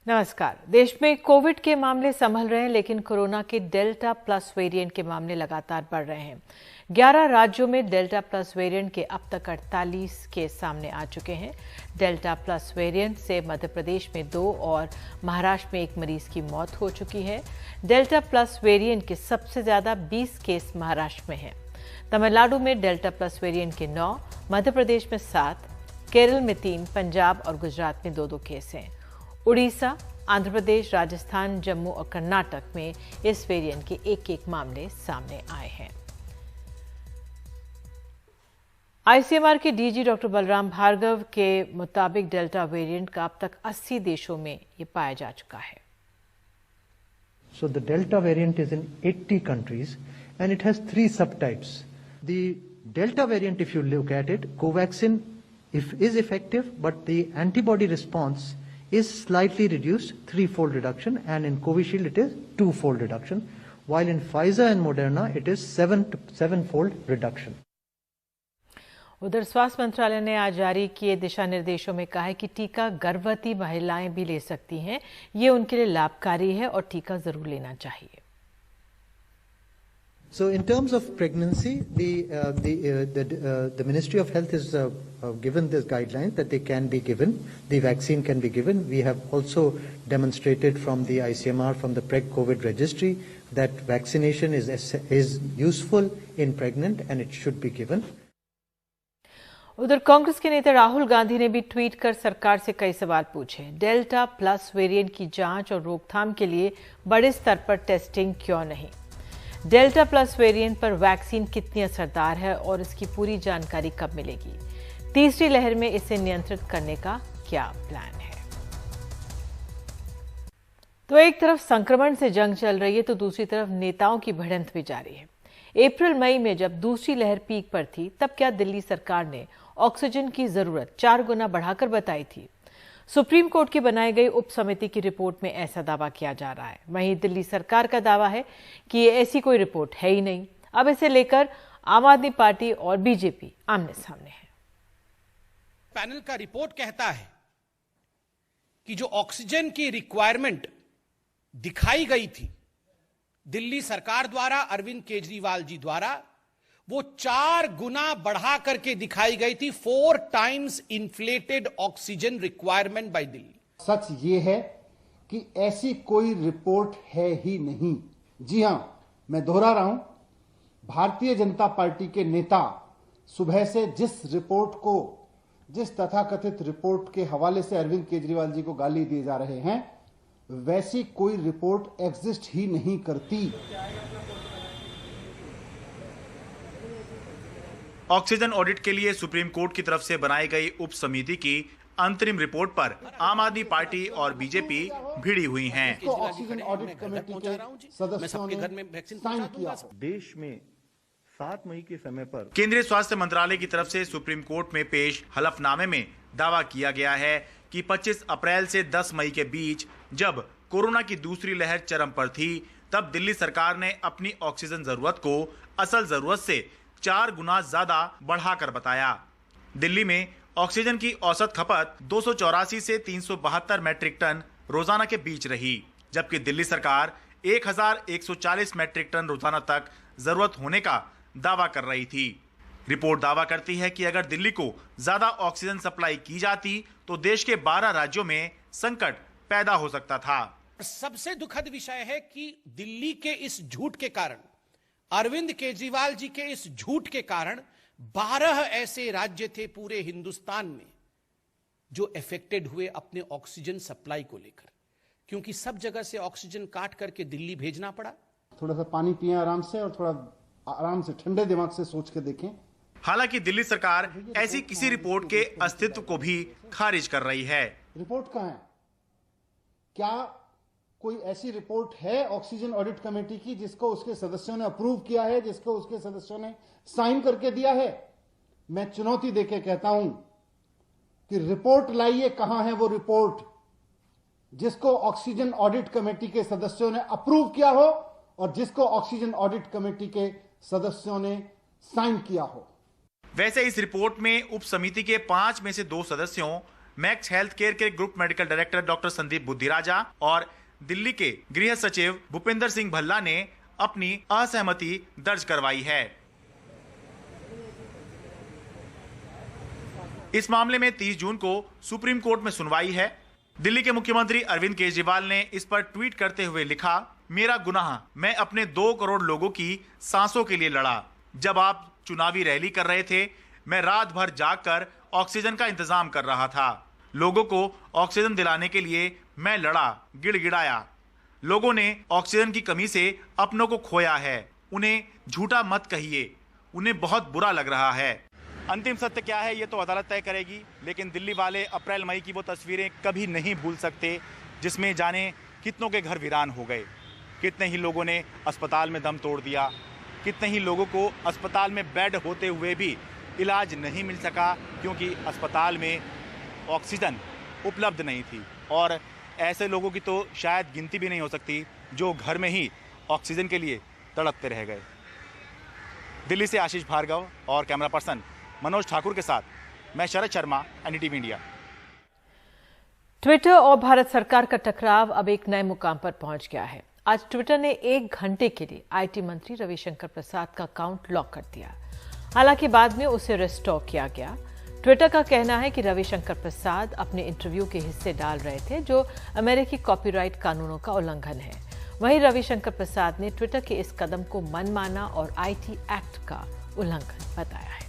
नमस्कार। देश में कोविड के मामले संभल रहे हैं, लेकिन कोरोना के डेल्टा प्लस वेरिएंट के मामले लगातार बढ़ रहे हैं। 11 राज्यों में डेल्टा प्लस वेरिएंट के अब तक 48 केस सामने आ चुके हैं। डेल्टा प्लस वेरिएंट से मध्य प्रदेश में 2 और महाराष्ट्र में 1 मरीज की मौत हो चुकी है। डेल्टा प्लस वेरिएंट के सबसे ज्यादा 20 केस महाराष्ट्र में हैं। तमिलनाडु में डेल्टा प्लस वेरिएंट के 9, मध्य प्रदेश में 7, केरल में 3, पंजाब और गुजरात में 2-2 केस हैं। उड़ीसा, आंध्र प्रदेश, राजस्थान, जम्मू और कर्नाटक में इस वेरिएंट के 1-1 मामले सामने आए हैं। आईसीएमआर के डीजी डॉक्टर बलराम भार्गव के मुताबिक डेल्टा वेरिएंट का अब तक 80 देशों में ये पाया जा चुका है। So the Delta variant is in 80 countries and it has 3 subtypes. The Delta variant, if you look at it, Covaxin is effective, but the antibody response is slightly reduced, 3-fold reduction, and in Covishield it is 2-fold reduction, while in Pfizer and Moderna it is 7-fold reduction. उधर स्वास्थ्य मंत्रालय ने आज जारी किए दिशा निर्देशों में कहा है कि टीका गर्भवती महिलाएं भी ले सकती हैं। ये उनके लिए लाभकारी है और टीका जरूर लेना चाहिए। So in terms of pregnancy, the Ministry of Health has given this guidelines that they can be given, the vaccine can be given. We have also demonstrated from the ICMR, from the Preg-COVID registry, that vaccination is useful in pregnant and it should be given. उधर कांग्रेस के नेता राहुल गांधी ने भी tweet कर सरकार से कई सवाल पूछे। डेल्टा प्लस वेरिएंट की जांच और रोकथाम के लिए बड़े स्तर पर टेस्टिंग क्यों नहीं? डेल्टा प्लस वेरिएंट पर वैक्सीन कितनी असरदार है और इसकी पूरी जानकारी कब मिलेगी? तीसरी लहर में इसे नियंत्रित करने का क्या प्लान है? तो एक तरफ संक्रमण से जंग चल रही है तो दूसरी तरफ नेताओं की भिड़ंत भी जारी है। अप्रैल मई में जब दूसरी लहर पीक पर थी, तब क्या दिल्ली सरकार ने ऑक्सीजन की जरूरत 4 गुना बढ़ाकर बताई थी? सुप्रीम कोर्ट की बनाई गई उप समिति की रिपोर्ट में ऐसा दावा किया जा रहा है। वहीं दिल्ली सरकार का दावा है कि ये ऐसी कोई रिपोर्ट है ही नहीं। अब इसे लेकर आम आदमी पार्टी और बीजेपी आमने सामने है। पैनल का रिपोर्ट कहता है कि जो ऑक्सीजन की रिक्वायरमेंट दिखाई गई थी दिल्ली सरकार द्वारा, अरविंद केजरीवाल जी द्वारा, वो 4 गुना बढ़ा करके दिखाई गई थी। 4 times inflated oxygen requirement by Delhi. सच ये है कि ऐसी कोई रिपोर्ट है ही नहीं। जी हां, मैं दोहरा रहा हूं, भारतीय जनता पार्टी के नेता सुबह से जिस तथाकथित रिपोर्ट के हवाले से अरविंद केजरीवाल जी को गाली दिए जा रहे हैं, वैसी कोई रिपोर्ट एग्जिस्ट ही नहीं करती। ऑक्सीजन ऑडिट के लिए सुप्रीम कोर्ट की तरफ से बनाई गई उप समिति की अंतरिम रिपोर्ट पर आम आदमी पार्टी और बीजेपी भिड़ी हुई हैं। ऑक्सीजन ऑडिट कमेटी के सदस्यों ने साइन किया। देश में 7 मई के समय पर केंद्रीय स्वास्थ्य मंत्रालय की तरफ से सुप्रीम कोर्ट में पेश हलफनामे में दावा किया गया है कि 25 अप्रैल से 10 मई के बीच, जब कोरोना की दूसरी लहर चरम पर थी, तब दिल्ली सरकार ने अपनी ऑक्सीजन जरूरत को असल जरूरत से 4 गुना ज्यादा बढ़ाकर बताया। दिल्ली में ऑक्सीजन की औसत खपत 284 से 372 मैट्रिक टन रोजाना के बीच रही, जबकि दिल्ली सरकार 1140 मैट्रिक टन रोजाना तक जरूरत होने का दावा कर रही थी। रिपोर्ट दावा करती है कि अगर दिल्ली को ज्यादा ऑक्सीजन सप्लाई की जाती तो देश के 12 राज्यों में संकट पैदा हो सकता था। सबसे दुखद विषय है कि दिल्ली के इस झूठ के कारण, अरविंद केजरीवाल जी के इस झूठ के कारण 12 ऐसे राज्य थे पूरे हिंदुस्तान में जो अफेक्टेड हुए अपने ऑक्सीजन सप्लाई को लेकर, क्योंकि सब जगह से ऑक्सीजन काट करके दिल्ली भेजना पड़ा। थोड़ा सा पानी पिएं आराम से और थोड़ा आराम से ठंडे दिमाग से सोच के देखें। हालांकि दिल्ली सरकार ऐसी किसी रिपोर्ट के अस्तित्व को भी खारिज कर रही है। रिपोर्ट कहां है? क्या कोई ऐसी रिपोर्ट है ऑक्सीजन ऑडिट कमेटी की जिसको उसके सदस्यों ने अप्रूव किया है, जिसको उसके सदस्यों ने साइन करके दिया है? मैं चुनौती देके कहता हूं कि रिपोर्ट लाइए। कहां है वो रिपोर्ट जिसको ऑक्सीजन ऑडिट कमेटी के सदस्यों ने अप्रूव किया हो और जिसको ऑक्सीजन ऑडिट कमेटी के सदस्यों ने साइन किया हो? वैसे इस रिपोर्ट में उप समिति के 5 में से 2 सदस्यों मैक्स हेल्थ केयर के group medical director doctor Sandeep Buddhiraja और दिल्ली के गृह सचिव भूपेंद्र सिंह भल्ला ने अपनी असहमति दर्ज करवाई है। इस मामले में 30 जून को सुप्रीम कोर्ट में सुनवाई है। दिल्ली के मुख्यमंत्री अरविंद केजरीवाल ने इस पर ट्वीट करते हुए लिखा, मेरा गुनाह, मैं अपने 2 करोड़ लोगों की सांसों के लिए लड़ा। जब आप चुनावी रैली कर रहे थे, मैं रात भर जागकर ऑक्सीजन का इंतजाम कर रहा था। लोगों को ऑक्सीजन दिलाने के लिए मैं लड़ा, गिड़गिड़ाया। लोगों ने ऑक्सीजन की कमी से अपनों को खोया है। उन्हें झूठा मत कहिए, उन्हें बहुत बुरा लग रहा है। अंतिम सत्य क्या है ये तो अदालत तय करेगी, लेकिन दिल्ली वाले अप्रैल मई की वो तस्वीरें कभी नहीं भूल सकते जिसमें जाने कितनों के घर वीरान हो गए, कितने ही लोगों ने अस्पताल में दम तोड़ दिया, कितने ही लोगों को अस्पताल में बेड होते हुए भी इलाज नहीं मिल सका क्योंकि अस्पताल में ऑक्सीजन उपलब्ध नहीं थी। और ऐसे लोगों की तो शायद गिनती भी नहीं हो सकती जो घर में ही ऑक्सीजन के लिए तड़पते रह गए। दिल्ली से आशीष भार्गव और कैमरा पर्सन मनोज ठाकुर के साथ मैं Sharad Sharma, NDTV India. Twitter और भारत सरकार का टकराव अब एक नए मुकाम पर पहुंच गया है। आज ट्विटर ने 1 घंटे के लिए आईटी मंत्री रविशंकर प्रसाद का अकाउंट लॉक कर दिया। हालांकि बाद में उसे रिस्टोर किया गया। ट्विटर का कहना है कि रविशंकर प्रसाद अपने इंटरव्यू के हिस्से डाल रहे थे जो अमेरिकी कॉपीराइट कानूनों का उल्लंघन है। वहीं रविशंकर प्रसाद ने ट्विटर के इस कदम को मनमाना और आईटी एक्ट का उल्लंघन बताया है।